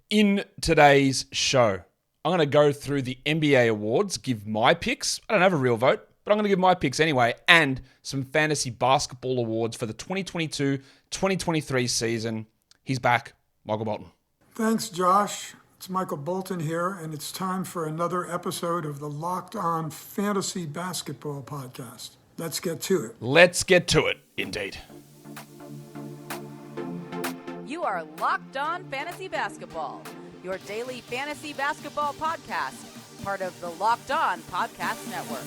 In today's show, I'm going to go through the NBA awards, give my picks. I don't have a real vote, but I'm going to give my picks anyway, and some fantasy basketball awards for the 2022-2023 season. He's back, Michael Bolton. Thanks, Josh. It's Michael Bolton here, and it's time for another episode of the Locked On Fantasy Basketball Podcast. Let's get to it. Let's get to it, indeed. You are Locked On Fantasy Basketball, your daily fantasy basketball podcast, part of the Locked On Podcast Network.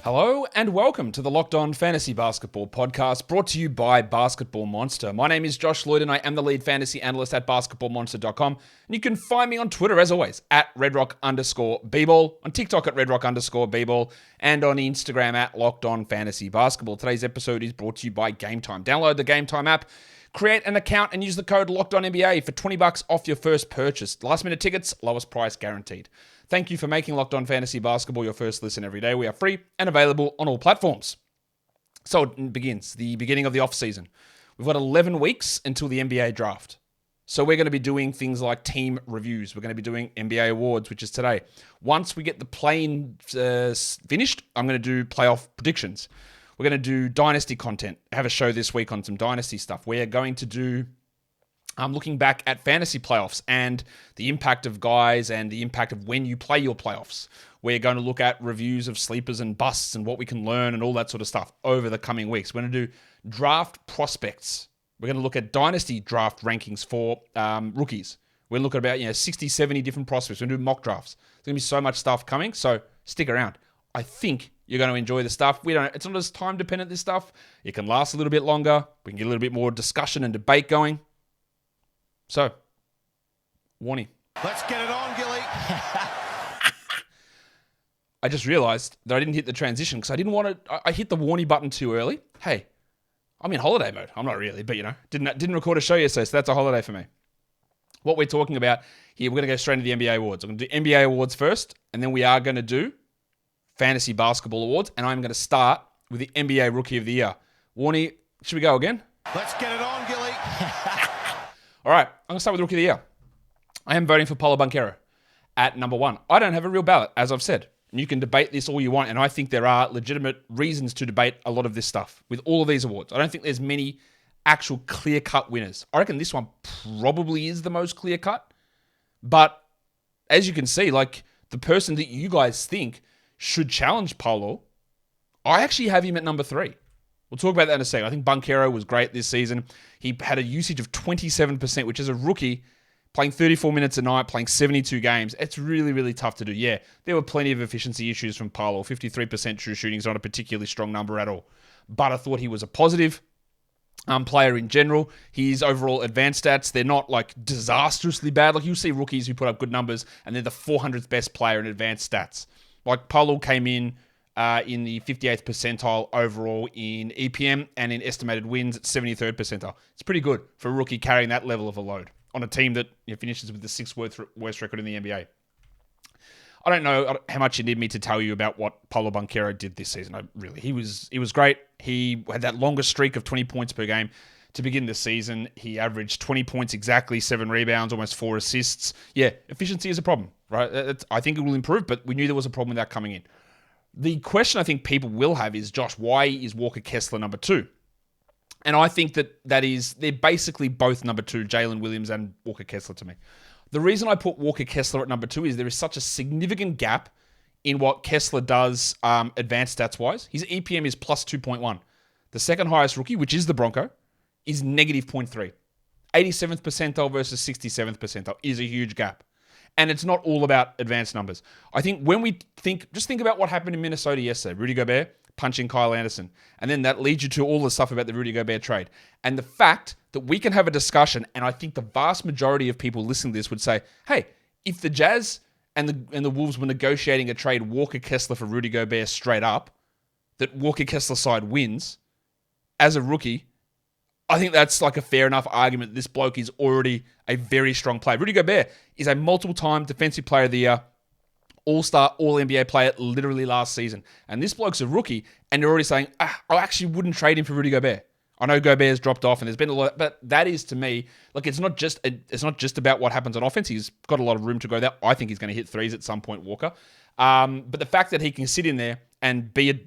Hello and welcome to the Locked On Fantasy Basketball Podcast, brought to you by Basketball Monster. My name is Josh Lloyd and I am the lead fantasy analyst at basketballmonster.com. And you can find me on Twitter, as always, at redrock_bball, on TikTok at redrock_bball, and on Instagram at Locked On Fantasy Basketball. Today's episode is brought to you by Game Time. Download the Game Time app, create an account, and use the code LOCKEDONNBA for $20 off your first purchase. Last minute tickets, lowest price guaranteed. Thank you for making Locked On Fantasy Basketball your first listen every day. We are free and available on all platforms. So it begins, the beginning of the offseason. We've got 11 weeks until the NBA draft. So we're going to be doing things like team reviews. We're going to be doing NBA awards, which is today. Once we get the play-in finished, I'm going to do playoff predictions. We're going to do dynasty content. I have a show this week on some dynasty stuff. We're going to do looking back at fantasy playoffs and the impact of guys and the impact of when you play your playoffs. We're going to look at reviews of sleepers and busts and what we can learn and all that sort of stuff over the coming weeks. We're going to do draft prospects. We're going to look at dynasty draft rankings for rookies. We're going to look at about 60, 70 different prospects. We're going to do mock drafts. There's going to be so much stuff coming, so stick around. I think you're going to enjoy the stuff. It's not as time dependent, this stuff. It can last a little bit longer. We can get a little bit more discussion and debate going. So, warning. Let's get it on, Gilly. I just realized that I didn't hit the transition because I didn't want to. I hit the warning button too early. Hey, I'm in holiday mode. I'm not really, but didn't record a show yesterday, so that's a holiday for me. What we're talking about here, we're going to go straight into the NBA awards. I'm going to do NBA awards first, and then we are going to do fantasy basketball awards, and I'm going to start with the NBA Rookie of the Year. Warnie, should we go again? Let's get it on, Gilly. All right, I'm going to start with Rookie of the Year. I am voting for Paolo Banchero at number one. I don't have a real ballot, as I've said. And you can debate this all you want, and I think there are legitimate reasons to debate a lot of this stuff with all of these awards. I don't think there's many actual clear-cut winners. I reckon this one probably is the most clear-cut. But as you can see, the person that you guys think should challenge Paolo, I actually have him at number 3. We'll talk about that in a second. I think Banchero was great this season. He had a usage of 27%, which is a rookie, playing 34 minutes a night, playing 72 games. It's really, really tough to do. Yeah, there were plenty of efficiency issues from Paolo. 53% true shooting is not a particularly strong number at all. But I thought he was a positive player in general. His overall advanced stats, they're not disastrously bad. You see rookies who put up good numbers and they're the 400th best player in advanced stats. Paolo came in the 58th percentile overall in EPM and in estimated wins at 73rd percentile. It's pretty good for a rookie carrying that level of a load on a team that finishes with the 6th worst record in the NBA. I don't know how much you need me to tell you about what Paolo Banchero did this season. He was great. He had that longest streak of 20 points per game to begin the season. He averaged 20 points exactly, 7 rebounds, almost 4 assists. Yeah, efficiency is a problem, right? I think it will improve, but we knew there was a problem with that coming in. The question I think people will have is, Josh, why is Walker Kessler number 2? And I think they're basically both number 2, Jalen Williams and Walker Kessler to me. The reason I put Walker Kessler at number 2 is there is such a significant gap in what Kessler does advanced stats-wise. His EPM is plus 2.1. The second highest rookie, which is the Bronco, is negative 0.3. 87th percentile versus 67th percentile is a huge gap. And it's not all about advanced numbers. I think when we think about what happened in Minnesota yesterday. Rudy Gobert punching Kyle Anderson. And then that leads you to all the stuff about the Rudy Gobert trade. And the fact that we can have a discussion, and I think the vast majority of people listening to this would say, hey, if the Jazz and the Wolves were negotiating a trade Walker Kessler for Rudy Gobert straight up, that Walker Kessler side wins as a rookie, I think that's a fair enough argument. This bloke is already a very strong player. Rudy Gobert is a multiple-time Defensive Player of the Year, All-star, all-NBA player literally last season. And this bloke's a rookie, and you're already saying, I actually wouldn't trade him for Rudy Gobert. I know Gobert's dropped off, and there's been a lot, but that is, to me, like, it's not just about what happens on offense. He's got a lot of room to grow there. I think he's going to hit threes at some point, Walker. But the fact that he can sit in there and be an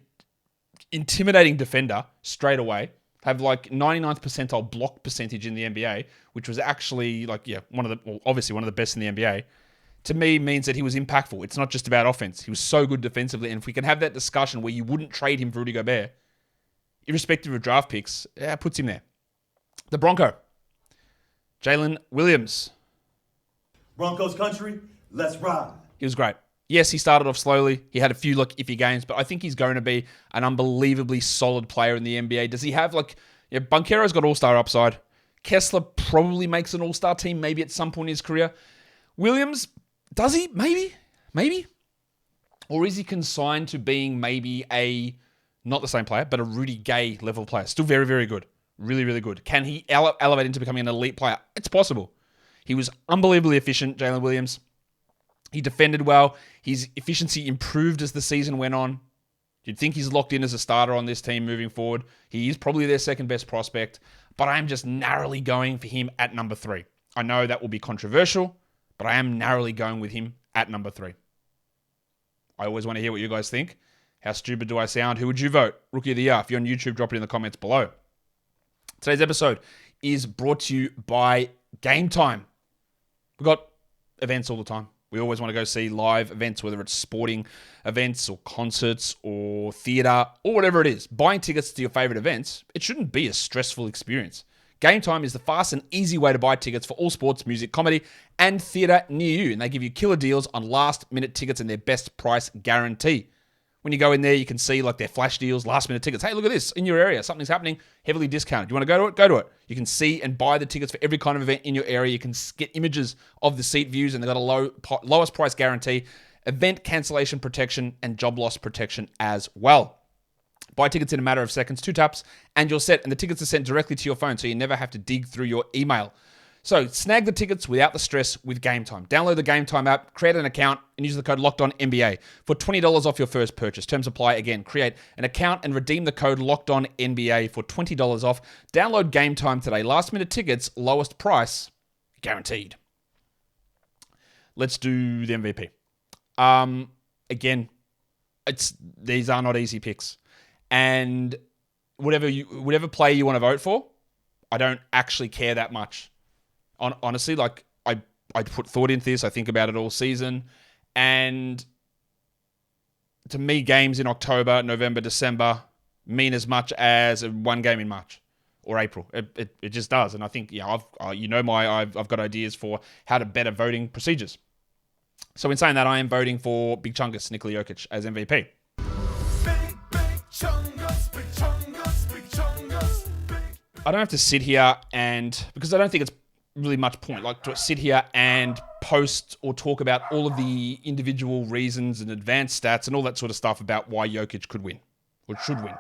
intimidating defender straight away, have like 99th percentile block percentage in the NBA, which was actually obviously one of the best in the NBA, to me means that he was impactful. It's not just about offense. He was so good defensively. And if we can have that discussion where you wouldn't trade him for Rudy Gobert, irrespective of draft picks, puts him there. The Bronco, Jalen Williams. Broncos country, let's ride. He was great. Yes, he started off slowly. He had a few iffy games, but I think he's going to be an unbelievably solid player in the NBA. Does he have Banchero's got all-star upside. Kessler probably makes an all-star team maybe at some point in his career. Williams, does he? Maybe. Or is he consigned to being maybe not the same player, but a Rudy Gay level player? Still very, very good. Really, really good. Can he elevate into becoming an elite player? It's possible. He was unbelievably efficient, Jalen Williams. He defended well. His efficiency improved as the season went on. You'd think he's locked in as a starter on this team moving forward. He is probably their second best prospect, but I am just narrowly going for him at number 3. I know that will be controversial, but I am narrowly going with him at number 3. I always want to hear what you guys think. How stupid do I sound? Who would you vote? Rookie of the Year. If you're on YouTube, drop it in the comments below. Today's episode is brought to you by Game Time. We've got events all the time. We always want to go see live events, whether it's sporting events or concerts or theater or whatever it is. Buying tickets to your favorite events, it shouldn't be a stressful experience. Game Time is the fast and easy way to buy tickets for all sports, music, comedy, and theater near you. And they give you killer deals on last-minute tickets and their best price guarantee. When you go in there, you can see their flash deals, last-minute tickets. Hey, look at this. In your area, something's happening, heavily discounted. You want to go to it? Go to it. You can see and buy the tickets for every kind of event in your area. You can get images of the seat views, and they've got a lowest price guarantee, event cancellation protection, and job loss protection as well. Buy tickets in a matter of seconds, 2 taps, and you're set. And the tickets are sent directly to your phone, so you never have to dig through your email. So snag the tickets without the stress with Game Time. Download the Game Time app, create an account, and use the code LOCKEDONNBA for $20 off your first purchase. Terms apply. Again, create an account and redeem the code LOCKEDONNBA for $20 off. Download Game Time today. Last minute tickets, lowest price, guaranteed. Let's do the MVP. Again, these are not easy picks. And whatever player you want to vote for, I don't actually care that much. Honestly, I put thought into this. I think about it all season. And to me, games in October, November, December mean as much as one game in March or April. It just does. And I think, I've got ideas for how to better voting procedures. So in saying that, I am voting for Big Chungus, Nikola Jokic, as MVP. Big Chungus, Big Chungus, Big Chungus, Big... I don't have to sit here because I don't think it's really much point, to sit here and post or talk about all of the individual reasons and advanced stats and all that sort of stuff about why Jokic could win or should win.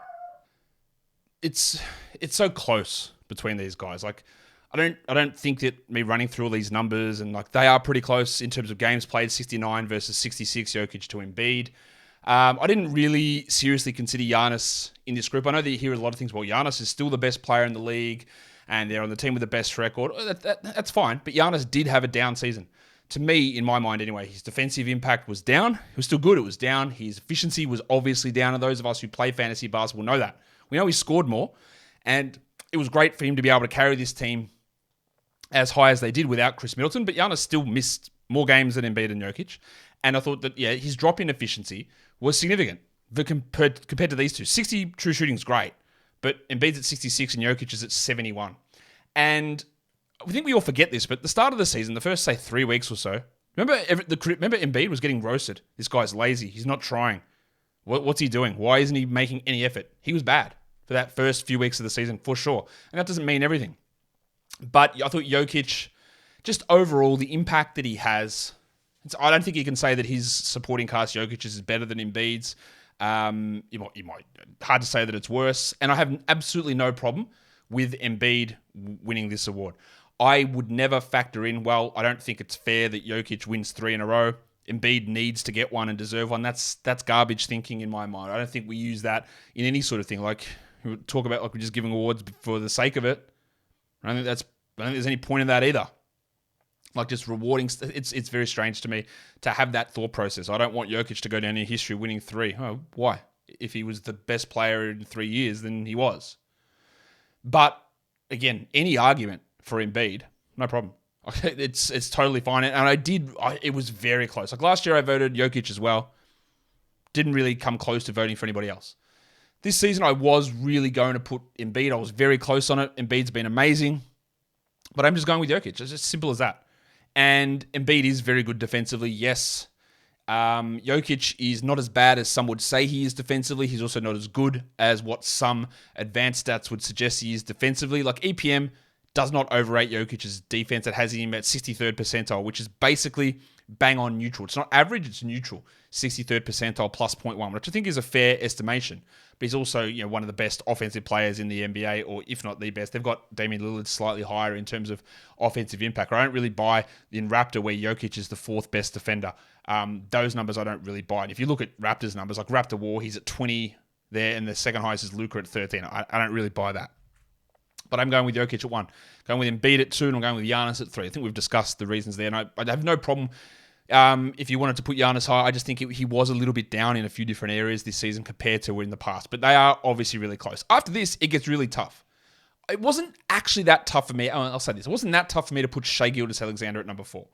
It's so close between these guys. I don't think that me running through all these numbers and they are pretty close in terms of games played, 69 versus 66 Jokic to Embiid. I didn't really seriously consider Giannis in this group. I know that you hear a lot of things. Well, Giannis is still the best player in the league, and they're on the team with the best record. That's fine, but Giannis did have a down season. To me, in my mind anyway, his defensive impact was down. It was still good. It was down. His efficiency was obviously down, and those of us who play fantasy basketball know that. We know he scored more, and it was great for him to be able to carry this team as high as they did without Chris Middleton, but Giannis still missed more games than Embiid and Jokic, and I thought that, his drop in efficiency was significant compared to these two. 60 true shooting is great, but Embiid's at 66 and Jokic is at 71. And I think we all forget this, but at the start of the season, the first, 3 weeks or so, remember Embiid was getting roasted. This guy's lazy. He's not trying. What's he doing? Why isn't he making any effort? He was bad for that first few weeks of the season, for sure. And that doesn't mean everything. But I thought Jokic, just overall, the impact that he has, I don't think you can say that his supporting cast, Jokic, is better than Embiid's. You might hard to say that it's worse. And I have absolutely no problem with Embiid winning this award. I would never factor in, I don't think it's fair that Jokic wins 3 in a row. Embiid needs to get one and deserve one. That's garbage thinking in my mind. I don't think we use that in any sort of thing. Like, we talk about like we're just giving awards for the sake of it. I don't think there's any point in that either. Like, just rewarding. It's very strange to me to have that thought process. I don't want Jokic to go down in history winning 3. Oh, why? If he was the best player in 3 years, then he was. But again, any argument for Embiid, no problem. It's totally fine. And it was very close. Like last year I voted Jokic as well. Didn't really come close to voting for anybody else. This season I was really going to put Embiid. I was very close on it. Embiid's been amazing. But I'm just going with Jokic. It's as simple as that. And Embiid is very good defensively, yes. Jokic is not as bad as some would say he is defensively. He's also not as good as what some advanced stats would suggest he is defensively. Like EPM does not overrate Jokic's defense. It has him at 63rd percentile, which is basically bang on neutral. It's not average, it's neutral. 63rd percentile plus 0.1, which I think is a fair estimation. But he's also, one of the best offensive players in the NBA, or if not the best. They've got Damian Lillard slightly higher in terms of offensive impact. I don't really buy in Raptor where Jokic is the 4th best defender. Those numbers I don't really buy. And if you look at Raptors numbers, like Raptor War, he's at 20 there, and the second highest is Luka at 13. I don't really buy that. But I'm going with Jokic at 1. Going with Embiid at 2, and I'm going with Giannis at 3. I think we've discussed the reasons there, and I have no problem if you wanted to put Giannis high. I just think he was a little bit down in a few different areas this season compared to in the past. But they are obviously really close. After this, it gets really tough. It wasn't actually that tough for me. I'll say this. It wasn't that tough for me to put Shai Gilgeous-Alexander at number 4.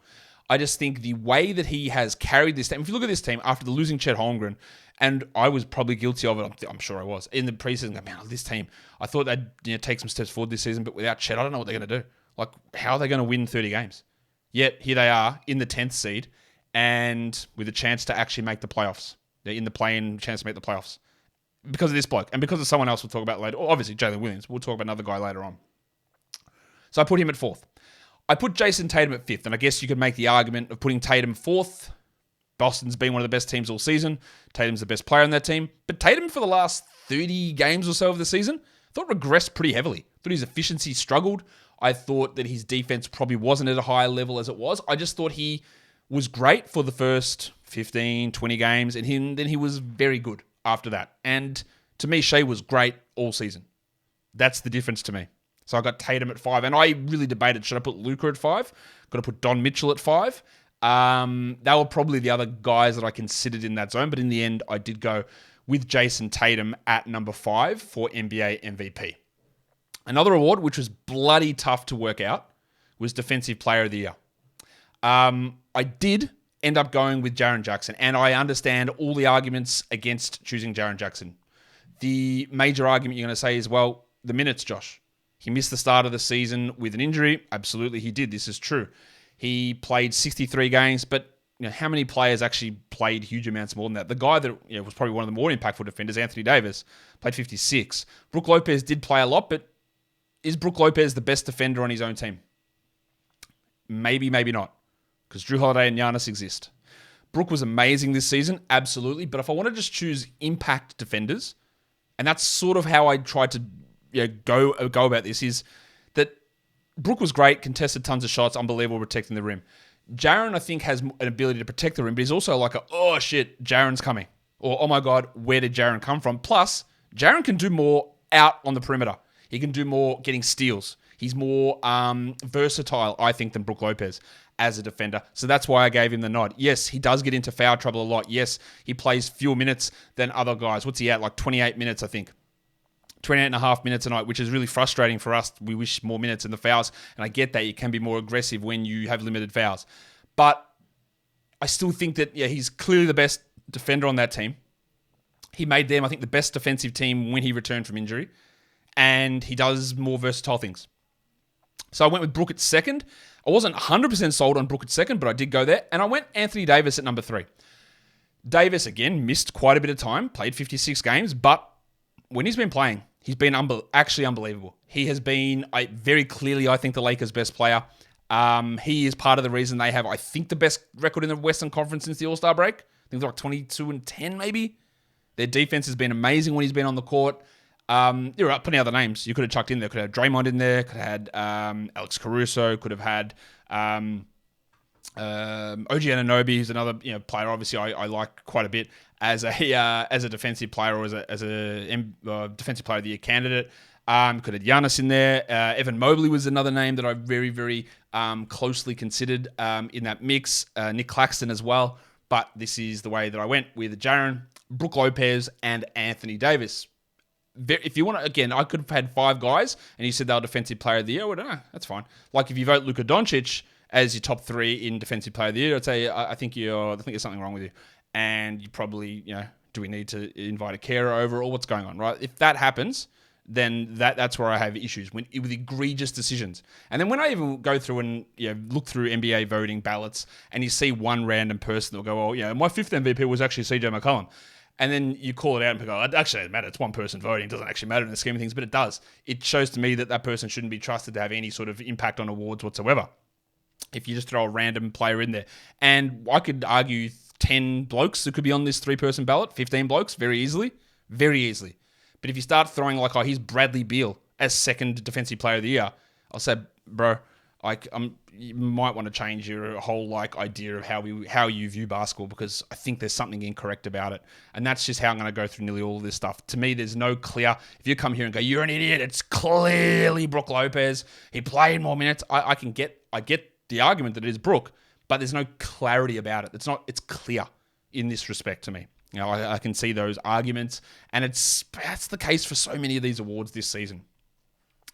I just think the way that he has carried this team, if you look at this team after the losing Chet Holmgren, and I was probably guilty of it, I'm sure I was, in the preseason, man, this team, I thought they'd take some steps forward this season, but without Chet, I don't know what they're going to do. Like, how are they going to win 30 games? Yet, here they are in the 10th seed, and with a chance to actually make the playoffs. They're in the play-in, chance to make the playoffs. Because of this bloke, and because of someone else we'll talk about later. Obviously, Jalen Williams. We'll talk about another guy later on. So I put him at 4th. I put Jason Tatum at 5th, and I guess you could make the argument of putting Tatum 4th. Boston's been one of the best teams all season. Tatum's the best player on that team. But Tatum, for the last 30 games or so of the season, I thought regressed pretty heavily. I thought his efficiency struggled. I thought that his defense probably wasn't at a higher level as it was. I just thought he was great for the first 15, 20 games, and then he was very good after that. And to me, Shai was great all season. That's the difference to me. So I got Tatum at 5, and I really debated, should I put Luka at 5? Got to put Don Mitchell at 5. They were probably the other guys that I considered in that zone, but in the end, I did go with Jason Tatum at number 5 for NBA MVP. Another award, which was bloody tough to work out, was Defensive Player of the Year. I did end up going with Jaren Jackson, and I understand all the arguments against choosing Jaren Jackson. The major argument you're going to say is, well, the minutes, Josh. He missed the start of the season with an injury. Absolutely, he did. This is true. He played 63 games, but how many players actually played huge amounts more than that? The guy that was probably one of the more impactful defenders, Anthony Davis, played 56. Brook Lopez did play a lot, but is Brook Lopez the best defender on his own team? Maybe, maybe not, because Drew Holiday and Giannis exist. Brook was amazing this season, absolutely, but if I want to just choose impact defenders, and that's sort of how I tried to go about this, is that Brook was great, contested tons of shots, unbelievable protecting the rim. Jaren, I think, has an ability to protect the rim, but he's also like, oh shit, Jaren's coming. Or, oh my God, where did Jaren come from? Plus, Jaren can do more out on the perimeter. He can do more getting steals. He's more versatile, I think, than Brook Lopez as a defender. So that's why I gave him the nod. Yes, he does get into foul trouble a lot. Yes, he plays fewer minutes than other guys. What's he at? Like 28 minutes, I think. 28 and a half minutes a night, which is really frustrating for us. We wish more minutes in the fouls, and I get that you can be more aggressive when you have limited fouls. But I still think that, he's clearly the best defender on that team. He made them, I think, the best defensive team when he returned from injury, and he does more versatile things. So I went with Brook at 2nd. I wasn't 100% sold on Brook at 2nd, but I did go there, and I went Anthony Davis at number 3. Davis, again, missed quite a bit of time, played 56 games, but when he's been playing, he's been actually unbelievable. He has been very clearly, I think, the Lakers' best player. He is part of the reason they have, I think, the best record in the Western Conference since the All-Star break. I think they're like 22-10, maybe. Their defense has been amazing when he's been on the court. There are plenty of other names you could have chucked in there. Could have had Draymond in there. Could have had Alex Caruso. Could have had OG Anunoby is another player. Obviously, I like quite a bit as a defensive player or as a defensive player of the year candidate. Could have Giannis in there. Evan Mobley was another name that I very, very closely considered in that mix. Nick Claxton as well. But this is the way that I went with Jaren, Brook Lopez, and Anthony Davis. If you want to, again, I could have had 5 guys, and you said they were defensive player of the year. Well, that's fine. Like if you vote Luka Doncic as your top 3 in defensive player of the year, I'd say I think there's something wrong with you, and you probably do we need to invite a carer over, or what's going on, right? If that happens, then that's where I have issues with egregious decisions. And then when I even go through and look through NBA voting ballots, and you see one random person that'll go, oh, my 5th MVP was actually CJ McCollum. And then you call it out and go, it actually doesn't matter. It's one person voting. It doesn't actually matter in the scheme of things, but it does. It shows to me that person shouldn't be trusted to have any sort of impact on awards whatsoever if you just throw a random player in there. And I could argue 10 blokes that could be on this 3-person ballot, 15 blokes, very easily. Very easily. But if you start throwing here's Bradley Beal as 2nd defensive player of the year, I'll say, bro, you might want to change your whole idea of how you view basketball, because I think there's something incorrect about it. And that's just how I'm going to go through nearly all of this stuff. To me, there's no clear. If you come here and go, you're an idiot, it's clearly Brook Lopez. He played more minutes. I get the argument that it is Brook, but there's no clarity about it. It's clear in this respect to me. I can see those arguments, and that's the case for so many of these awards this season.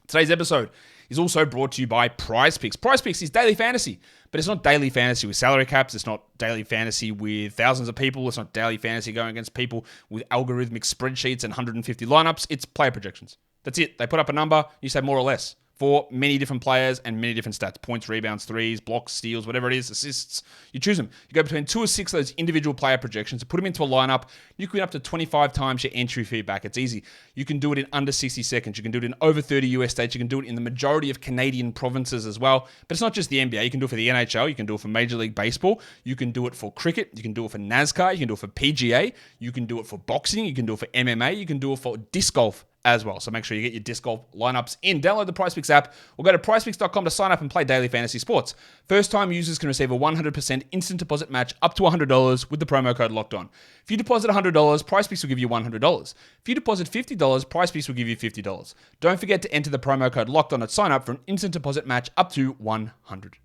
Today's episode is also brought to you by Prize Picks. Prize Picks is daily fantasy, but it's not daily fantasy with salary caps. It's not daily fantasy with thousands of people. It's not daily fantasy going against people with algorithmic spreadsheets and 150 lineups. It's player projections. That's it. They put up a number, you say more or less, for many different players and many different stats. Points, rebounds, threes, blocks, steals, whatever it is, assists. You choose them. You go between 2 or 6 of those individual player projections, put them into a lineup. You can win up to 25 times your entry fee back. It's easy. You can do it in under 60 seconds. You can do it in over 30 US states. You can do it in the majority of Canadian provinces as well. But it's not just the NBA. You can do it for the NHL. You can do it for Major League Baseball. You can do it for cricket. You can do it for NASCAR. You can do it for PGA. You can do it for boxing. You can do it for MMA. You can do it for disc golf as well. So make sure you get your disc golf lineups in. Download the PrizePicks app or go to prizepicks.com to sign up and play daily fantasy sports. First-time users can receive a 100% instant deposit match up to $100 with the promo code LOCKEDON. If you deposit $100, PrizePicks will give you $100. If you deposit $50, PrizePicks will give you $50. Don't forget to enter the promo code LOCKEDON at sign up for an instant deposit match up to $100.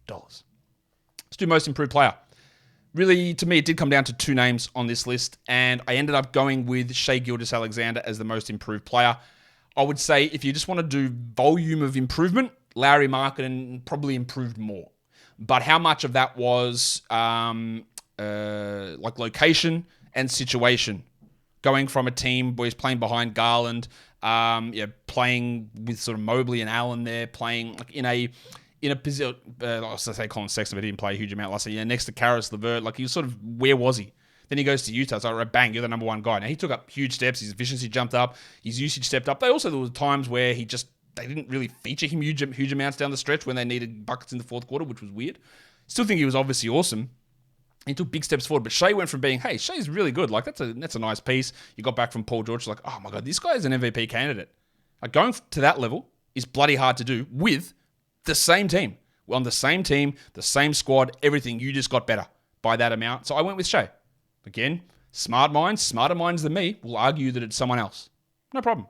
Let's do most improved player. Really, to me, it did come down to 2 names on this list, and I ended up going with Shai Gilgeous-Alexander as the most improved player. I would say if you just want to do volume of improvement, Lauri Markkanen probably improved more. But how much of that was location and situation? Going from a team where he's playing behind Garland, playing with sort of Mobley and Allen there, playing in a position, I was going to say Colin Sexton, but he didn't play a huge amount last year. Next to Karis LeVert, he was sort of, where was he? Then he goes to Utah. It's like, bang, you're the number 1 guy. Now, he took up huge steps. His efficiency jumped up. His usage stepped up. There were times where they didn't really feature him huge amounts down the stretch when they needed buckets in the fourth quarter, which was weird. Still think he was obviously awesome. He took big steps forward. But Shai went from being, hey, Shai's really good. That's a nice piece. You got back from Paul George. Oh, my God, this guy is an MVP candidate. Going to that level is bloody hard to do with the same team. On the same team, the same squad, everything. You just got better by that amount. So I went with Shai. Again, smarter minds than me will argue that it's someone else. No problem.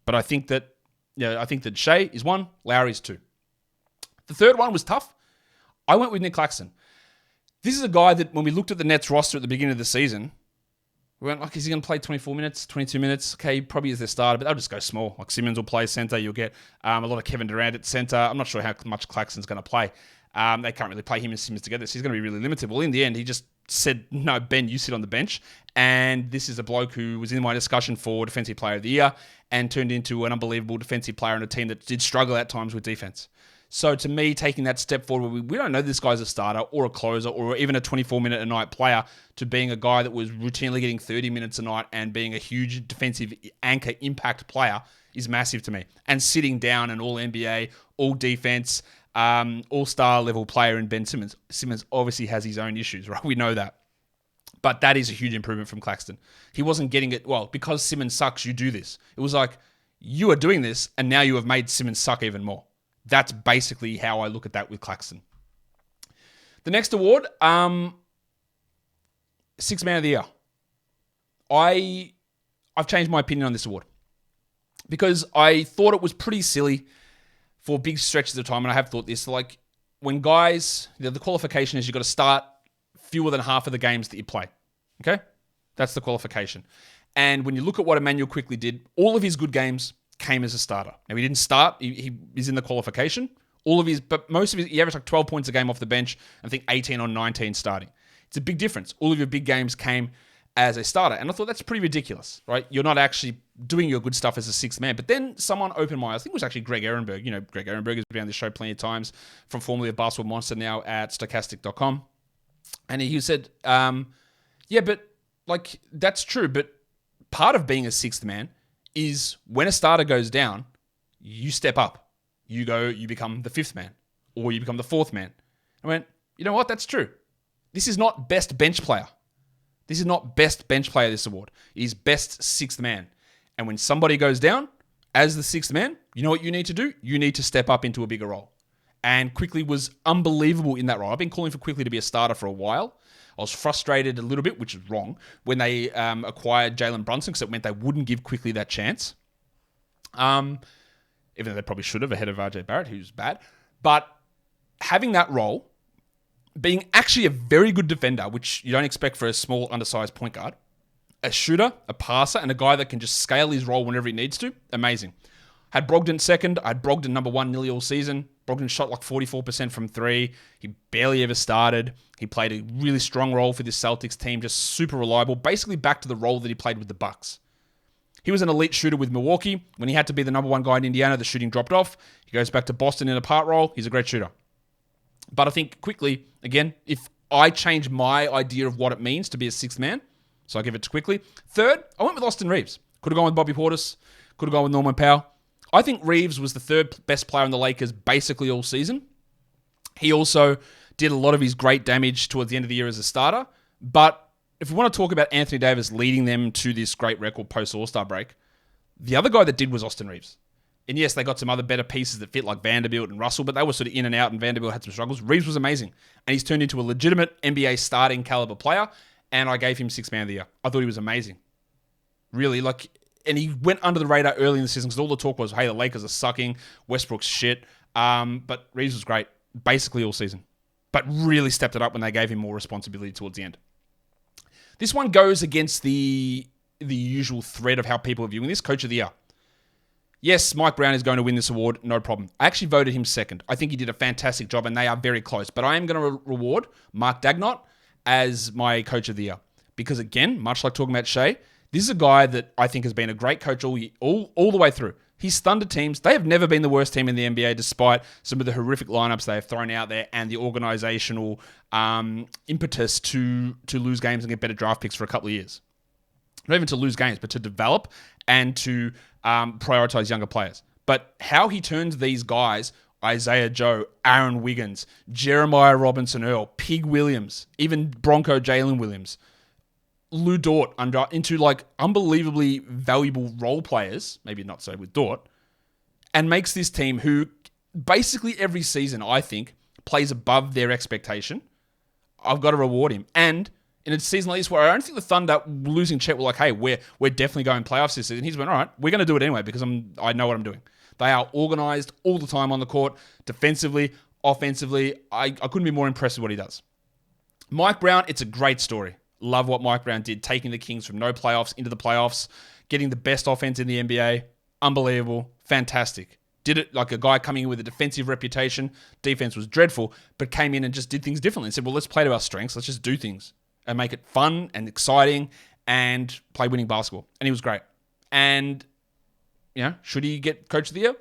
But I think that Shai is 1, Lowry is 2. The third one was tough. I went with Nick Claxton. This is a guy that when we looked at the Nets roster at the beginning of the season, we went, is he going to play 24 minutes, 22 minutes? Okay, he probably is their starter, but they'll just go small. Simmons will play center. You'll get a lot of Kevin Durant at center. I'm not sure how much Claxton's going to play. They can't really play him and Simmons together, so he's going to be really limited. Well, in the end, he just said, no, Ben, you sit on the bench. And this is a bloke who was in my discussion for Defensive Player of the Year and turned into an unbelievable defensive player on a team that did struggle at times with defense. So to me, taking that step forward, we don't know this guy's a starter or a closer or even a 24-minute-a-night player, to being a guy that was routinely getting 30 minutes a night and being a huge defensive anchor impact player is massive to me. And sitting down an all-NBA, all-defense, all-star level player in Ben Simmons. Simmons obviously has his own issues, right? We know that. But that is a huge improvement from Claxton. He wasn't getting it, because Simmons sucks, you do this. It was like, you are doing this, and now you have made Simmons suck even more. That's basically how I look at that with Claxton. The next award, Sixth Man of the Year. I've changed my opinion on this award because I thought it was pretty silly for big stretches of time, and I have thought this, like when guys, the qualification is you've got to start fewer than half of the games that you play. Okay? That's the qualification. And when you look at what Emmanuel quickly did, all of his good games came as a starter. Now, he didn't start. He is in the qualification. But most of his, he averaged like 12 points a game off the bench, and I think 18 on 19 starting. It's a big difference. All of your big games came as a starter. And I thought that's pretty ridiculous, right? You're not actually doing your good stuff as a sixth man. But then someone opened my eyes. I think it was actually Greg Ehrenberg. You know, Greg Ehrenberg has been on this show plenty of times, from formerly of Basketball Monster, now at Stochastic.com. And he said, yeah, but like that's true. But part of being a sixth man is when a starter goes down, you step up. You become the fifth man, or you become the fourth man. I went, you know what? That's true. This is not best bench player. This is not best bench player, this award. It is best sixth man. And when somebody goes down as the sixth man, you know what you need to do? You need to step up into a bigger role. And Quickly was unbelievable in that role. I've been calling for Quickly to be a starter for a while. I was frustrated a little bit, which is wrong, when they acquired Jalen Brunson, because it meant they wouldn't give Quickly that chance. Even though they probably should have, ahead of RJ Barrett, who's bad. But having that role, being actually a very good defender, which you don't expect for a small, undersized point guard, a shooter, a passer, and a guy that can just scale his role whenever he needs to, amazing. Had Brogdon second. I had Brogdon number one nearly all season. Brogdon shot like 44% from three. He barely ever started. He played a really strong role for this Celtics team, just super reliable, basically back to the role that he played with the Bucks. He was an elite shooter with Milwaukee. When he had to be the number one guy in Indiana, the shooting dropped off. He goes back to Boston in a part role. He's a great shooter. But I think Quickly, again, if I change my idea of what it means to be a sixth man, so I give it to Quickly. Third, I went with Austin Reeves. Could have gone with Bobby Portis. Could have gone with Norman Powell. I think Reeves was the third best player in the Lakers basically all season. He also did a lot of his great damage towards the end of the year as a starter. But if we want to talk about Anthony Davis leading them to this great record post-All-Star break, the other guy that did was Austin Reeves. And yes, they got some other better pieces that fit like Vanderbilt and Russell, but they were sort of in and out, and Vanderbilt had some struggles. Reeves was amazing. And he's turned into a legitimate NBA starting caliber player, and I gave him Sixth Man of the Year. I thought he was amazing. Really, and he went under the radar early in the season because all the talk was, hey, the Lakers are sucking, Westbrook's shit. But Reeves was great, basically all season. But really stepped it up when they gave him more responsibility towards the end. This one goes against the usual thread of how people are viewing this. Coach of the Year. Yes, Mike Brown is going to win this award, no problem. I actually voted him second. I think he did a fantastic job, and they are very close. But I am going to reward Mark Dagnott as my Coach of the Year. Because again, much like talking about Shea, this is a guy that I think has been a great coach all the way through. He's thunder teams. They have never been the worst team in the NBA, despite some of the horrific lineups they have thrown out there and the organizational impetus to lose games and get better draft picks for a couple of years. Not even to lose games, but to develop and to prioritize younger players. But how he turns these guys, Isaiah Joe, Aaron Wiggins, Jeremiah Robinson-Earl, Pig Williams, even Bronco Jalen Williams, Lou Dort into like unbelievably valuable role players, maybe not so with Dort, and makes this team who basically every season, I think, plays above their expectation. I've got to reward him. And in a season like this where I don't think the Thunder losing Chet were like, hey, we're definitely going playoffs this season. He's went, all right, we're going to do it anyway because I know what I'm doing. They are organized all the time on the court, defensively, offensively. I couldn't be more impressed with what he does. Mike Brown, it's a great story. Love what Mike Brown did, taking the Kings from no playoffs into the playoffs, getting the best offense in the NBA. Unbelievable. Fantastic. Did it like a guy coming in with a defensive reputation. Defense was dreadful, but came in and just did things differently and said, well, let's play to our strengths. Let's just do things and make it fun and exciting and play winning basketball. And he was great. And, should he get Coach of the Year?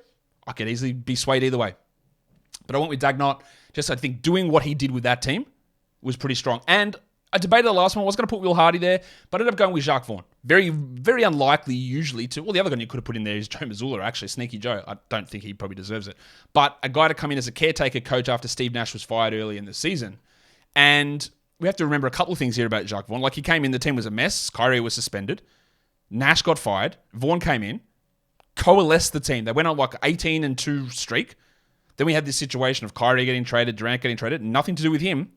I could easily be swayed either way. But I went with Dagnott. Just, I think, doing what he did with that team was pretty strong. And I debated the last one. I was going to put Will Hardy there, but I ended up going with Jacques Vaughn. Very, very unlikely usually to... Well, the other guy you could have put in there is Joe Mazzulla, actually. Sneaky Joe. I don't think he probably deserves it. But a guy to come in as a caretaker coach after Steve Nash was fired early in the season. And we have to remember a couple of things here about Jacques Vaughn. Like, he came in, the team was a mess. Kyrie was suspended. Nash got fired. Vaughn came in, coalesced the team. They went on like 18-2 streak. Then we had this situation of Kyrie getting traded, Durant getting traded. Nothing to do with him.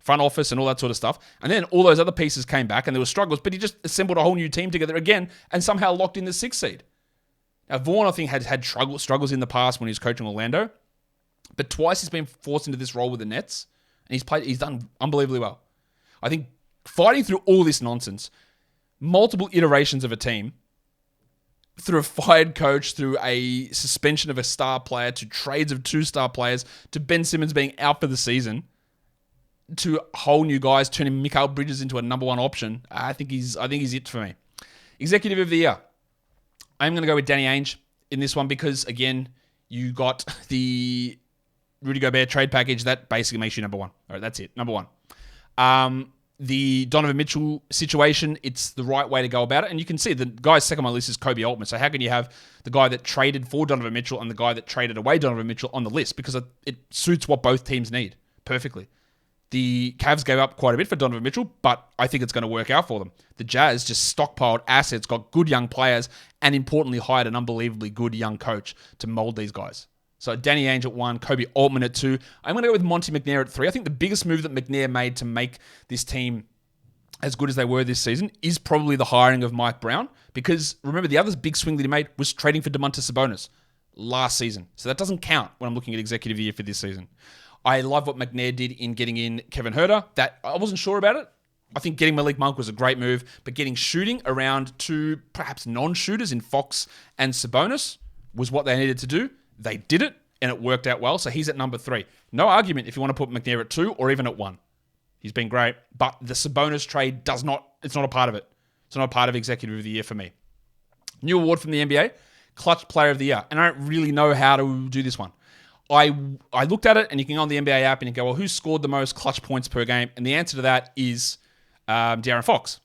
front office and all that sort of stuff. And then all those other pieces came back and there were struggles, but he just assembled a whole new team together again and somehow locked in the 6th seed. Now, Vaughn, I think, had struggles in the past when he was coaching Orlando, but twice he's been forced into this role with the Nets, and he's done unbelievably well. I think fighting through all this nonsense, multiple iterations of a team, through a fired coach, through a suspension of a star player, to trades of 2 star players, to Ben Simmons being out for the season, to whole new guys turning Mikal Bridges into a number 1 option. I think he's it for me. Executive of the year. I'm going to go with Danny Ainge in this one because, again, you got the Rudy Gobert trade package. That basically makes you number 1. All right, that's it. Number 1. The Donovan Mitchell situation, it's the right way to go about it. And you can see the guy's second on my list is Kobe Altman. So how can you have the guy that traded for Donovan Mitchell and the guy that traded away Donovan Mitchell on the list? Because it suits what both teams need perfectly. The Cavs gave up quite a bit for Donovan Mitchell, but I think it's going to work out for them. The Jazz just stockpiled assets, got good young players, and importantly hired an unbelievably good young coach to mold these guys. So Danny Ainge at 1, Kobe Altman at 2. I'm going to go with Monty McNair at 3. I think the biggest move that McNair made to make this team as good as they were this season is probably the hiring of Mike Brown. Because remember, the other big swing that he made was trading for Domantas Sabonis last season. So that doesn't count when I'm looking at executive year for this season. I love what McNair did in getting in Kevin Huerter. That I wasn't sure about it. I think getting Malik Monk was a great move, but getting shooting around 2 perhaps non-shooters in Fox and Sabonis was what they needed to do. They did it, and it worked out well. So he's at number 3. No argument if you want to put McNair at 2 or even at 1. He's been great, but the Sabonis trade it's not a part of it. It's not a part of executive of the year for me. New award from the NBA, clutch player of the year. And I don't really know how to do this one. I looked at it, and you can go on the NBA app and you go, well, who scored the most clutch points per game? And the answer to that is De'Aaron Fox.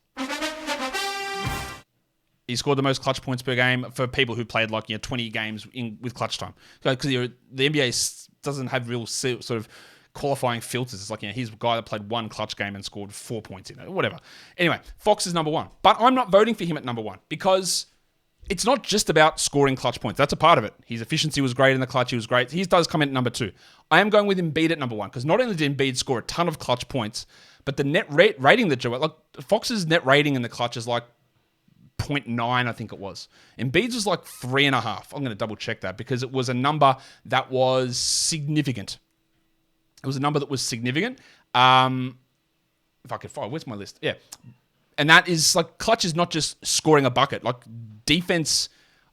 He scored the most clutch points per game for people who played 20 games with clutch time. Because the NBA doesn't have real sort of qualifying filters. It's like, he's a guy that played 1 clutch game and scored 4 points in it, whatever. Anyway, Fox is number 1. But I'm not voting for him at number 1 because it's not just about scoring clutch points. That's a part of it. His efficiency was great in the clutch. He was great. He does come in at number 2. I am going with Embiid at number 1 because not only did Embiid score a ton of clutch points, but the net rating that Fox's net rating in the clutch is like 0.9, I think it was. Embiid's was like 3.5. I'm going to double check that because it was a number that was significant. It was a number that was significant. If I could find, where's my list? Yeah. And that is like clutch is not just scoring a bucket. Like defense,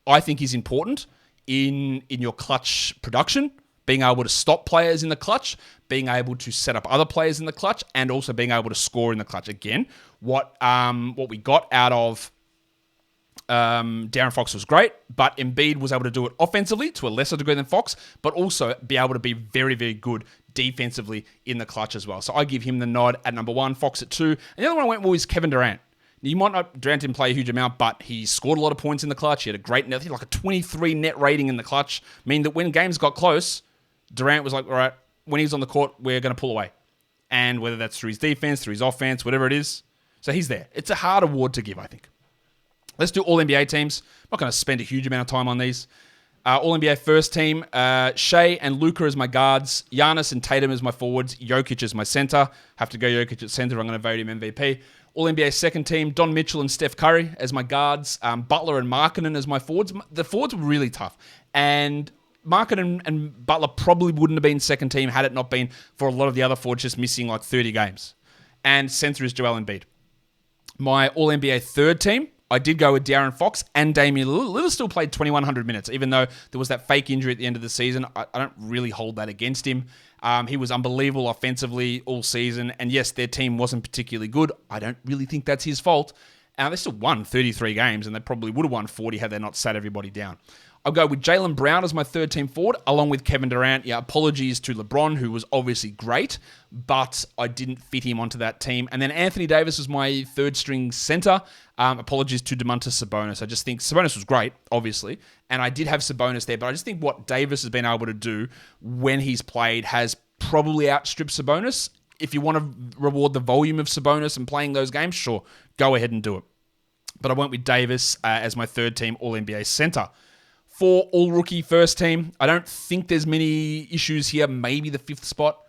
I think is important in your clutch production. Being able to stop players in the clutch, being able to set up other players in the clutch, and also being able to score in the clutch. Again, what we got out of De'Aaron Fox was great, but Embiid was able to do it offensively to a lesser degree than Fox, but also be able to be very, very good defensively in the clutch as well. So I give him the nod at number 1, Fox at 2. And the other one I went with is Kevin Durant. Durant didn't play a huge amount, but he scored a lot of points in the clutch. He had a great net, like a 23 net rating in the clutch, meaning that when games got close, Durant was like, all right, when he's on the court, we're going to pull away. And whether that's through his defense, through his offense, whatever it is. So he's there. It's a hard award to give, I think. Let's do all NBA teams. I'm not going to spend a huge amount of time on these. All NBA first team, Shea and Luka as my guards, Giannis and Tatum as my forwards, Jokic as my center. Have to go Jokic at center. I'm going to vote him MVP. All NBA second team, Don Mitchell and Steph Curry as my guards, Butler and Markkanen as my forwards. The forwards were really tough. And Markkanen and Butler probably wouldn't have been second team had it not been for a lot of the other forwards just missing like 30 games. And center is Joel Embiid. My All NBA third team, I did go with De'Aaron Fox and Damian Lillard. Lillard still played 2,100 minutes, even though there was that fake injury at the end of the season. I don't really hold that against him. He was unbelievable offensively all season. And yes, their team wasn't particularly good. I don't really think that's his fault. They still won 33 games, and they probably would have won 40 had they not sat everybody down. I'll go with Jaylen Brown as my third team forward, along with Kevin Durant. Yeah, apologies to LeBron, who was obviously great, but I didn't fit him onto that team. And then Anthony Davis was my third string center. Apologies to Domantas Sabonis. I just think Sabonis was great, obviously, and I did have Sabonis there, but I just think what Davis has been able to do when he's played has probably outstripped Sabonis. If you want to reward the volume of Sabonis and playing those games, sure, go ahead and do it. But I went with Davis as my third team All-NBA center. For all-rookie first team, I don't think there's many issues here. Maybe the fifth spot.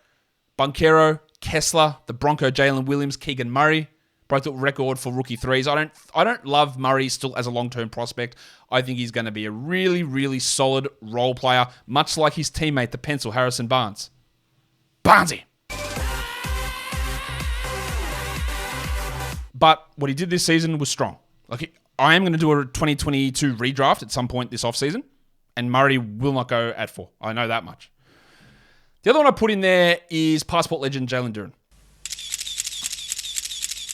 Banchero, Kessler, the Bronco, Jalen Williams, Keegan Murray. Both at record for rookie threes. I don't love Murray still as a long-term prospect. I think he's going to be a really, really solid role player, much like his teammate, the pencil, Harrison Barnes. Barnesy! But what he did this season was strong. I am going to do a 2022 redraft at some point this offseason, and Murray will not go at 4. I know that much. The other one I put in there is passport legend Jalen Duren.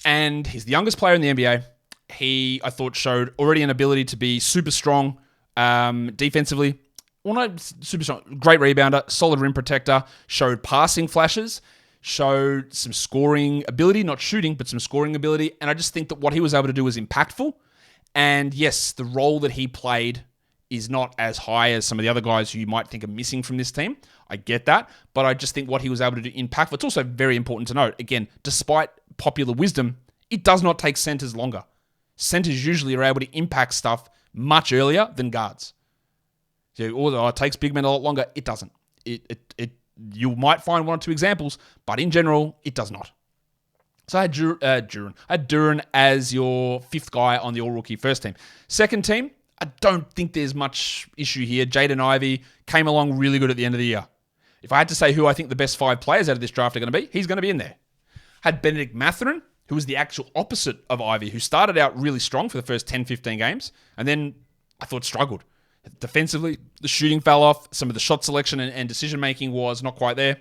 And he's the youngest player in the NBA. He, I thought, showed already an ability to be super strong defensively. Well, not super strong. Great rebounder, solid rim protector, showed passing flashes, showed some scoring ability, not shooting, but some scoring ability. And I just think that what he was able to do was impactful. And yes, the role that he played is not as high as some of the other guys who you might think are missing from this team. I get that. But I just think what he was able to do impactful. It's also very important to note, again, despite popular wisdom, it does not take centers longer. Centers usually are able to impact stuff much earlier than guards. So, it takes big men a lot longer. It doesn't. You might find one or two examples, but in general, it does not. So I had Duren as your 5th guy on the all-rookie first team. Second team, I don't think there's much issue here. Jaden Ivey came along really good at the end of the year. If I had to say who I think the best 5 players out of this draft are going to be, he's going to be in there. Had Benedict Mathurin, who was the actual opposite of Ivey, who started out really strong for the first 10, 15 games, and then I thought struggled. Defensively, the shooting fell off. Some of the shot selection and decision-making was not quite there.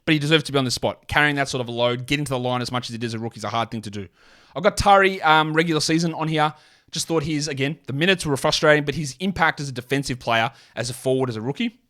But he deserves to be on this spot. Carrying that sort of a load, getting to the line as much as it is a rookie is a hard thing to do. I've got Tari regular season on here. Just thought again, the minutes were frustrating, but his impact as a defensive player, as a forward, as a rookie,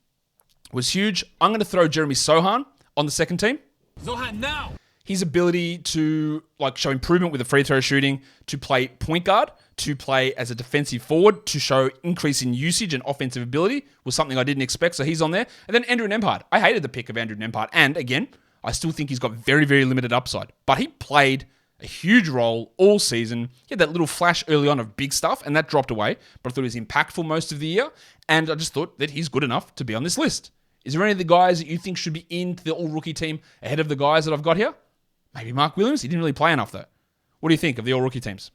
was huge. I'm going to throw Jeremy Sohan on the second team. Zohan now! His ability to show improvement with the free throw shooting, to play point guard, to play as a defensive forward, to show increase in usage and offensive ability was something I didn't expect, so he's on there. And then Andrew Nembhard. I hated the pick of Andrew Nembhard, and again, I still think he's got very, very limited upside. But he played a huge role all season. He had that little flash early on of big stuff, and that dropped away. But I thought he was impactful most of the year, and I just thought that he's good enough to be on this list. Is there any of the guys that you think should be into the all-rookie team ahead of the guys that I've got here? Maybe Mark Williams. He didn't really play enough, though. What do you think of the all-rookie teams?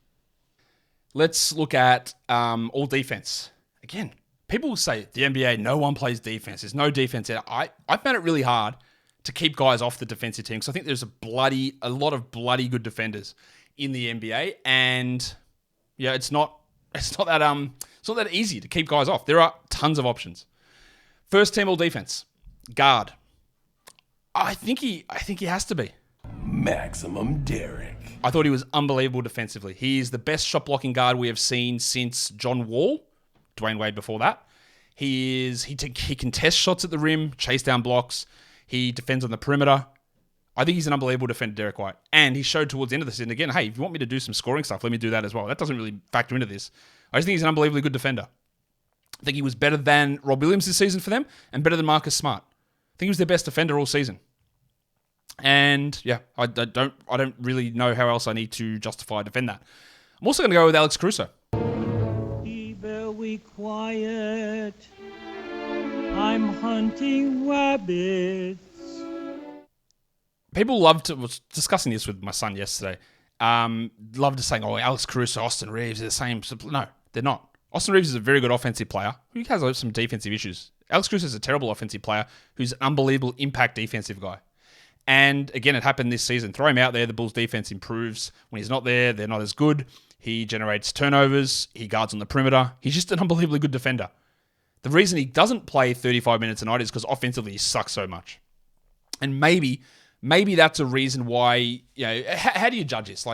Let's look at all defense. Again, people say the NBA, no one plays defense. There's no defense there. I found it really hard to keep guys off the defensive team because I think there's a lot of bloody good defenders in the NBA, and yeah, it's not that easy to keep guys off. There are tons of options. First team all defense, guard. I think he has to be. Maximum Derek. I thought he was unbelievable defensively. He is the best shot blocking guard we have seen since John Wall, Dwayne Wade before that. He contests shots at the rim, chase down blocks. He defends on the perimeter. I think he's an unbelievable defender, Derek White. And he showed towards the end of the season again, hey, if you want me to do some scoring stuff, let me do that as well. That doesn't really factor into this. I just think he's an unbelievably good defender. I think he was better than Rob Williams this season for them and better than Marcus Smart. I think he was their best defender all season. And yeah, I don't really know how else I need to justify defend that. I'm also going to go with Alex Caruso. Be very quiet. I'm hunting rabbits. People was discussing this with my son yesterday. Love to say, oh, Alex Caruso, Austin Reeves are the same. No, they're not. Austin Reeves is a very good offensive player who has some defensive issues. Alex Caruso is a terrible offensive player who's an unbelievable impact defensive guy. And again, it happened this season. Throw him out there, the Bulls' defense improves. When he's not there, they're not as good. He generates turnovers. He guards on the perimeter. He's just an unbelievably good defender. The reason he doesn't play 35 minutes a night is because offensively he sucks so much. And maybe that's a reason why, how do you judge this?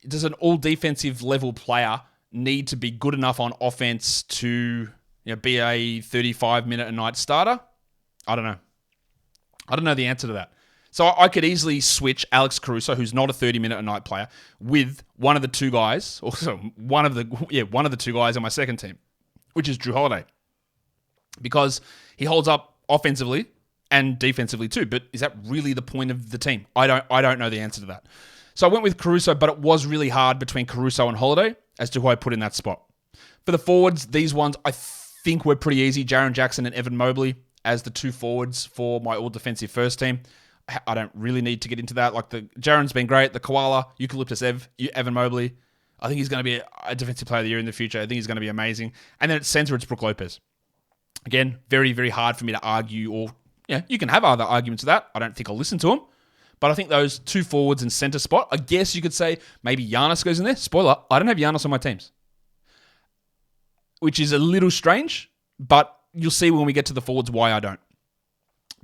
Does an all-defensive level player need to be good enough on offense to be a 35-minute-a-night starter? I don't know. I don't know the answer to that. So I could easily switch Alex Caruso, who's not a 30-minute-a-night player, with one of the two guys, also one of the two guys on my second team, which is Drew Holiday, because he holds up offensively and defensively too. But is that really the point of the team? I don't know the answer to that. So I went with Caruso, but it was really hard between Caruso and Holiday as to who I put in that spot. For the forwards, these ones I think were pretty easy. Jaren Jackson and Evan Mobley as the two forwards for my all-defensive first team. I don't really need to get into that. Like Jaren's been great. The Koala, Eucalyptus Evan Mobley. I think he's going to be a defensive player of the year in the future. I think he's going to be amazing. And then at center, it's Brook Lopez. Again, very, very hard for me to argue, or you can have other arguments of that. I don't think I'll listen to them. But I think those two forwards and center spot, I guess you could say maybe Giannis goes in there. Spoiler, I don't have Giannis on my teams. Which is a little strange, but you'll see when we get to the forwards why I don't.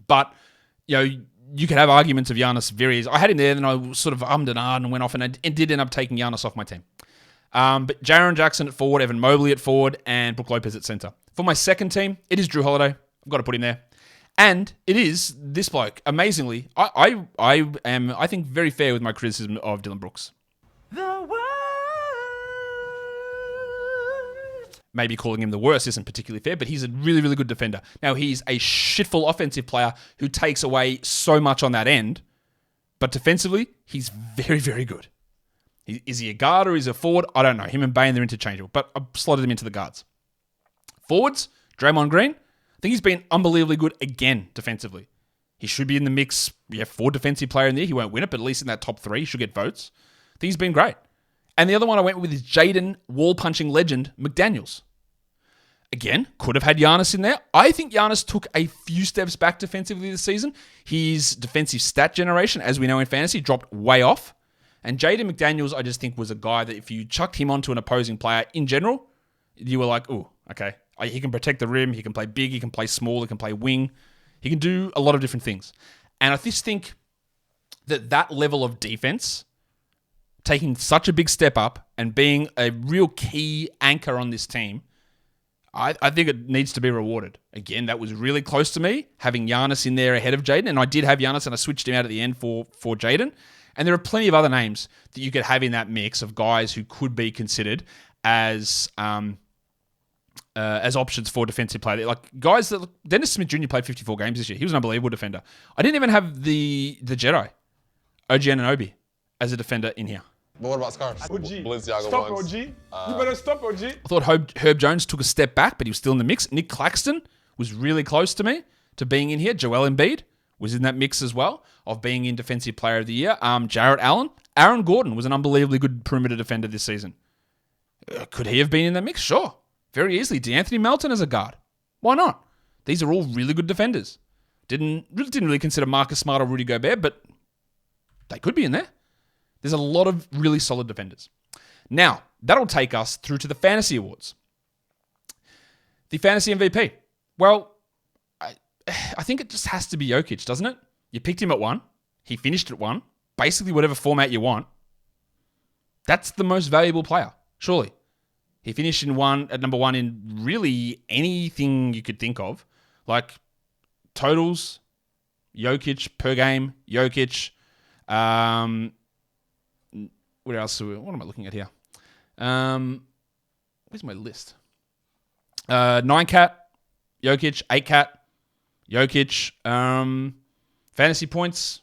But, you could have arguments of Giannis very easy. I had him there, then I sort of ummed and ahed and went off, and I did end up taking Giannis off my team. But Jaren Jackson at forward, Evan Mobley at forward, and Brook Lopez at center. For my second team, it is Drew Holiday. I've got to put him there. And it is this bloke. Amazingly, I am, I think, very fair with my criticism of Dylan Brooks. Maybe calling him the worst isn't particularly fair, but he's a really, really good defender. Now, he's a shitful offensive player who takes away so much on that end, but defensively, he's very, very good. Is he a guard or is he a forward? I don't know. Him and Bane, they're interchangeable, but I've slotted him into the guards. Forwards, Draymond Green. I think he's been unbelievably good again defensively. He should be in the mix. We have 4 defensive player in there. He won't win it, but at least in that top 3, he should get votes. I think he's been great. And the other one I went with is Jaden wall-punching legend McDaniels. Again, could have had Giannis in there. I think Giannis took a few steps back defensively this season. His defensive stat generation, as we know in fantasy, dropped way off. And Jaden McDaniels, I just think, was a guy that if you chucked him onto an opposing player in general, you were like, oh, okay. He can protect the rim. He can play big. He can play small. He can play wing. He can do a lot of different things. And I just think that level of defense, taking such a big step up and being a real key anchor on this team, I think it needs to be rewarded. Again, that was really close to me, having Giannis in there ahead of Jaden. And I did have Giannis, and I switched him out at the end for Jaden. And there are plenty of other names that you could have in that mix of guys who could be considered as options for defensive play. Like guys that Dennis Smith Jr. played 54 games this year. He was an unbelievable defender. I didn't even have the Jedi, OG Anunoby, as a defender in here. But what about scarves? OG. Balenciaga Stop, ones. OG. You better stop, OG. I thought Herb Jones took a step back, but he was still in the mix. Nick Claxton was really close to me, to being in here. Joel Embiid was in that mix as well of being in Defensive Player of the Year. Jarrett Allen. Aaron Gordon was an unbelievably good perimeter defender this season. Could he have been in that mix? Sure. Very easily. DeAnthony Melton as a guard. Why not? These are all really good defenders. Didn't really consider Marcus Smart or Rudy Gobert, but they could be in there. There's a lot of really solid defenders. Now, that'll take us through to the Fantasy Awards. The Fantasy MVP. Well, I think it just has to be Jokic, doesn't it? You picked him at 1. He finished at 1. Basically, whatever format you want. That's the most valuable player, surely. He finished at number 1 in really anything you could think of. Like totals, Jokic per game, Jokic. What else? What am I looking at here? Where's my list? 9-cat, Jokic, 8-cat, Jokic. Fantasy points.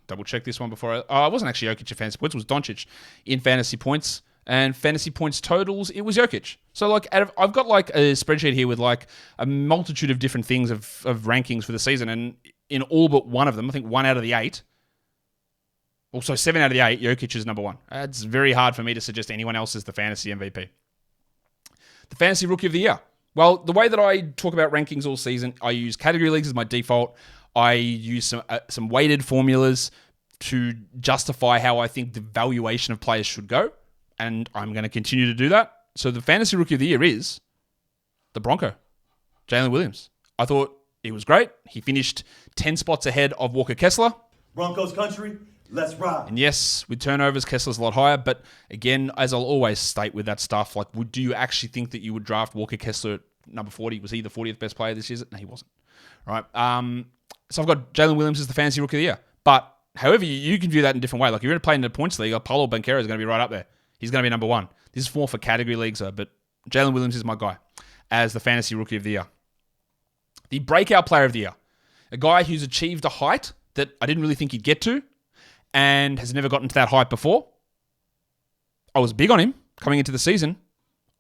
Double check this one before it wasn't actually Jokic in fantasy points. It was Doncic in fantasy points. And fantasy points totals, it was Jokic. So like, I've got like a spreadsheet here with like a multitude of different things of rankings for the season. And in all but one of them, I think 1 out of the 8, also 7 out of the 8, Jokic is number 1. It's very hard for me to suggest anyone else is the fantasy MVP. The fantasy rookie of the year. Well, the way that I talk about rankings all season, I use category leagues as my default. I use some weighted formulas to justify how I think the valuation of players should go. And I'm going to continue to do that. So the fantasy rookie of the year is the Bronco, Jalen Williams. I thought he was great. He finished 10 spots ahead of Walker Kessler. Broncos country, let's ride. And yes, with turnovers, Kessler's a lot higher. But again, as I'll always state with that stuff, like, do you actually think that you would draft Walker Kessler at number 40? Was he the 40th best player this year? No, he wasn't. All right. So I've got Jalen Williams as the fantasy rookie of the year. But however, you can view that in a different way. Like if you're going to play in the points league, Paolo Banchero is going to be right up there. He's going to be number 1. This is more for category leagues, though, but Jalen Williams is my guy as the fantasy rookie of the year. The breakout player of the year. A guy who's achieved a height that I didn't really think he'd get to and has never gotten to that height before. I was big on him coming into the season.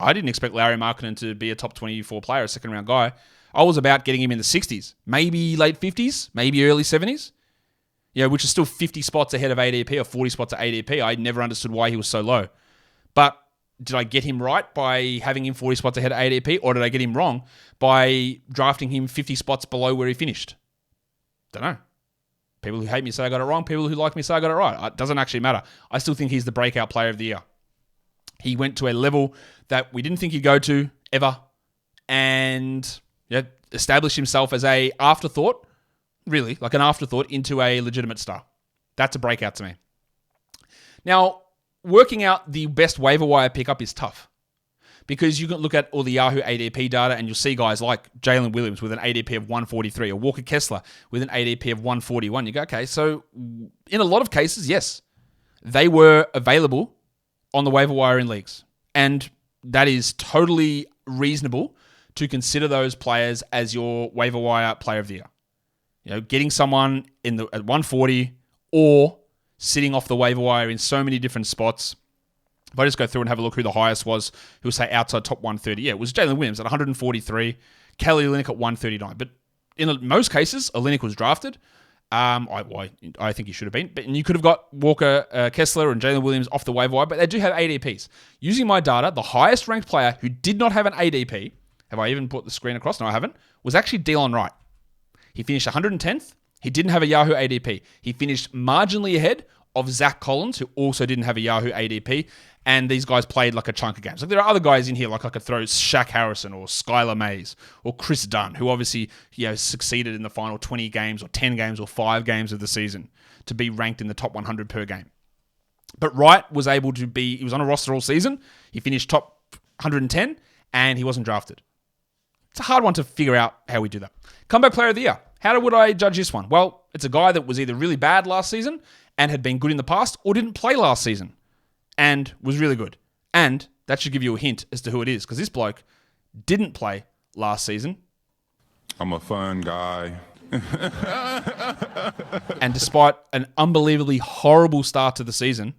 I didn't expect Larry Markkinen to be a top 24 player, a second-round guy. I was about getting him in the 60s, maybe late 50s, maybe early 70s. which is still 50 spots ahead of ADP or 40 spots at ADP. I never understood why he was so low. But did I get him right by having him 40 spots ahead of ADP, or did I get him wrong by drafting him 50 spots below where he finished? Don't know. People who hate me say I got it wrong. People who like me say I got it right. It doesn't actually matter. I still think he's the breakout player of the year. He went to a level that we didn't think he'd go to ever, and established himself as a afterthought, really, like an afterthought into a legitimate star. That's a breakout to me. Now, working out the best waiver wire pickup is tough because you can look at all the Yahoo ADP data and you'll see guys like Jalen Williams with an ADP of 143 or Walker Kessler with an ADP of 141. You go, okay, so in a lot of cases, yes, they were available on the waiver wire in leagues. And that is totally reasonable to consider those players as your waiver wire player of the year. Getting someone at 140 or sitting off the waiver wire in so many different spots. If I just go through and have a look who the highest was, who was, say, outside top 130, it was Jalen Williams at 143, Kelly Olynyk at 139. But in most cases, Olynyk was drafted. I think he should have been. And you could have got Walker Kessler and Jalen Williams off the waiver wire, but they do have ADPs. Using my data, the highest ranked player who did not have an ADP, have I even put the screen across? No, I haven't, was actually Delon Wright. He finished 110th. He didn't have a Yahoo ADP. He finished marginally ahead of Zach Collins, who also didn't have a Yahoo ADP. And these guys played like a chunk of games. Like there are other guys in here, like I could throw Shaq Harrison or Skylar Mays or Chris Dunn, who obviously succeeded in the final 20 games or 10 games or 5 games of the season to be ranked in the top 100 per game. But Wright was able to be, he was on a roster all season. He finished top 110 and he wasn't drafted. It's a hard one to figure out how we do that. Comeback player of the year. How would I judge this one? Well, it's a guy that was either really bad last season and had been good in the past or didn't play last season and was really good. And that should give you a hint as to who it is, because this bloke didn't play last season. I'm a fun guy. And despite an unbelievably horrible start to the season,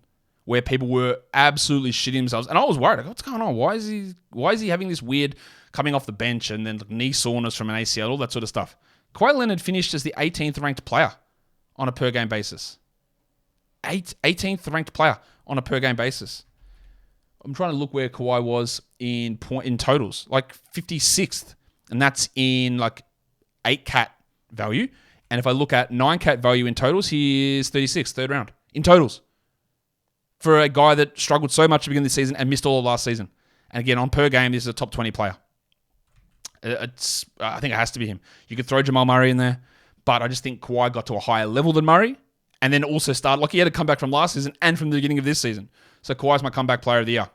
where people were absolutely shitting themselves, and I was worried, what's going on? Why is he having this weird coming off the bench and then knee soreness from an ACL, all that sort of stuff? Kawhi Leonard finished as the 18th ranked player on a per game basis. 18th ranked player on a per game basis. I'm trying to look where Kawhi was in totals, like 56th, and that's in like 8 cat value. And if I look at 9 cat value in totals, he is 36th, third round in totals for a guy that struggled so much to begin this season and missed all of last season. And again, on per game, this is a top 20 player. I think it has to be him. You could throw Jamal Murray in there, but I just think Kawhi got to a higher level than Murray and then also started, like he had a comeback from last season and from the beginning of this season. So Kawhi's my comeback player of the year.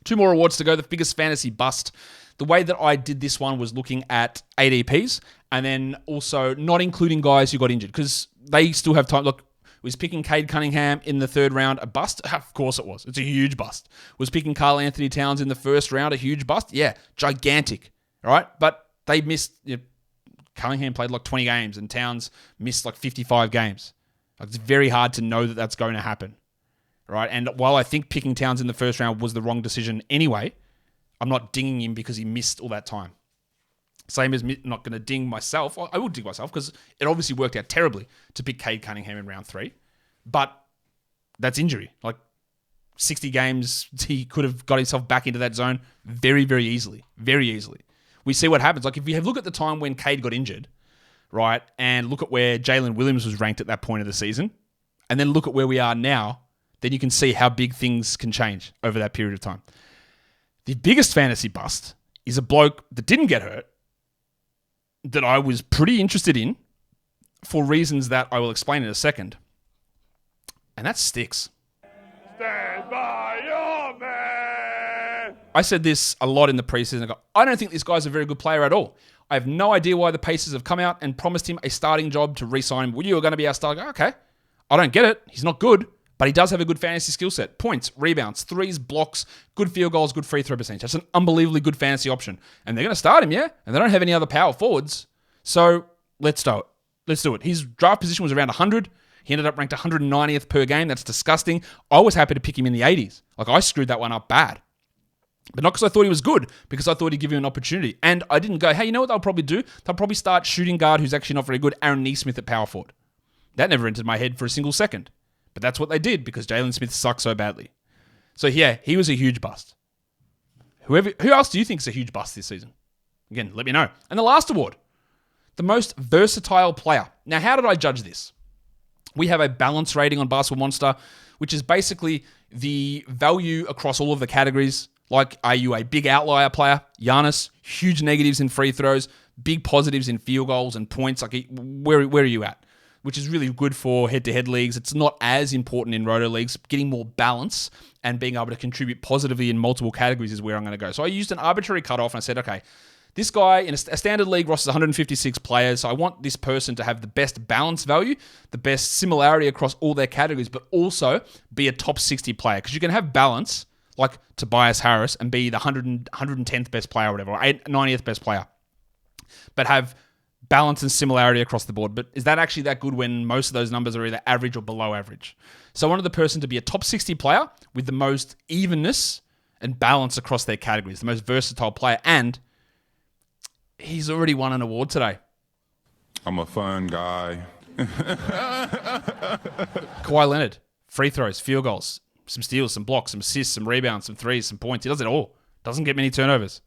2 more awards to go. The biggest fantasy bust. The way that I did this one was looking at ADPs and then also not including guys who got injured because they still have time. Look, was picking Cade Cunningham in the 3rd round a bust? Of course it was. It's a huge bust. Was picking Karl Anthony Towns in the 1st round a huge bust? Yeah, gigantic. All right, but they missed. Cunningham played like 20 games and Towns missed like 55 games. Like, it's very hard to know that that's going to happen. Right, and while I think picking Towns in the 1st round was the wrong decision anyway, I'm not dinging him because he missed all that time. Same as not going to ding myself. I will ding myself because it obviously worked out terribly to pick Cade Cunningham in round 3. But that's injury. Like 60 games, he could have got himself back into that zone very, very easily. Very easily. We see what happens. Like if you have look at the time when Cade got injured, right, and look at where Jalen Williams was ranked at that point of the season, and then look at where we are now, then you can see how big things can change over that period of time. The biggest fantasy bust is a bloke that didn't get hurt, that I was pretty interested in for reasons that I will explain in a second. And that's Sticks. Stand by your man. I said this a lot in the preseason. I don't think this guy's a very good player at all. I have no idea why the Pacers have come out and promised him a starting job to re-sign him. Well, you are going to be our starter. Okay. I don't get it. He's not good, but he does have a good fantasy skill set. Points, rebounds, threes, blocks, good field goals, good free throw percentage. That's an unbelievably good fantasy option. And they're going to start him, yeah? And they don't have any other power forwards. So let's do it. Let's do it. His draft position was around 100. He ended up ranked 190th per game. That's disgusting. I was happy to pick him in the 80s. Like, I screwed that one up bad. But not because I thought he was good, because I thought he'd give him an opportunity. And I didn't go, hey, you know what they'll probably do? They'll probably start shooting guard who's actually not very good, Aaron Nesmith at power forward. That never entered my head for a single second. But that's what they did because Jalen Smith sucks so badly. So yeah, he was a huge bust. Who else do you think is a huge bust this season? Again, let me know. And the last award, the most versatile player. Now, how did I judge this? We have a balance rating on Basketball Monster, which is basically the value across all of the categories. Like, are you a big outlier player? Giannis, huge negatives in free throws, big positives in field goals and points. Like, where are you at? Which is really good for head-to-head leagues. It's not as important in roto leagues. Getting more balance and being able to contribute positively in multiple categories is where I'm going to go. So I used an arbitrary cutoff and I said, okay, this guy in a standard league roster is 156 players. So I want this person to have the best balance value, the best similarity across all their categories, but also be a top 60 player. Because you can have balance like Tobias Harris and be the 110th best player or whatever, or 90th best player, but have balance and similarity across the board. But is that actually that good when most of those numbers are either average or below average? So I wanted the person to be a top 60 player with the most evenness and balance across their categories, the most versatile player, and he's already won an award today. I'm a fun guy. Kawhi Leonard, free throws, field goals, some steals, some blocks, some assists, some rebounds, some threes, some points. He does it all. Doesn't get many turnovers.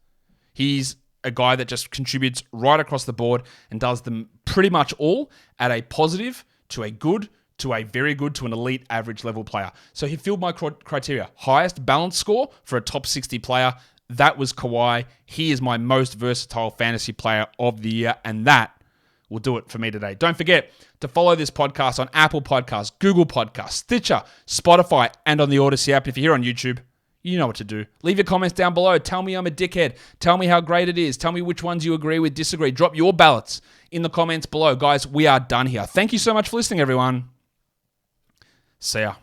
He's a guy that just contributes right across the board and does them pretty much all at a positive to a good to a very good to an elite average level player. So he filled my criteria. Highest balance score for a top 60 player. That was Kawhi. He is my most versatile fantasy player of the year, and that will do it for me today. Don't forget to follow this podcast on Apple Podcasts, Google Podcasts, Stitcher, Spotify, and on the Odyssey app. If you're here on YouTube, you know what to do. Leave your comments down below. Tell me I'm a dickhead. Tell me how great it is. Tell me which ones you agree with, disagree. Drop your ballots in the comments below. Guys, we are done here. Thank you so much for listening, everyone. See ya.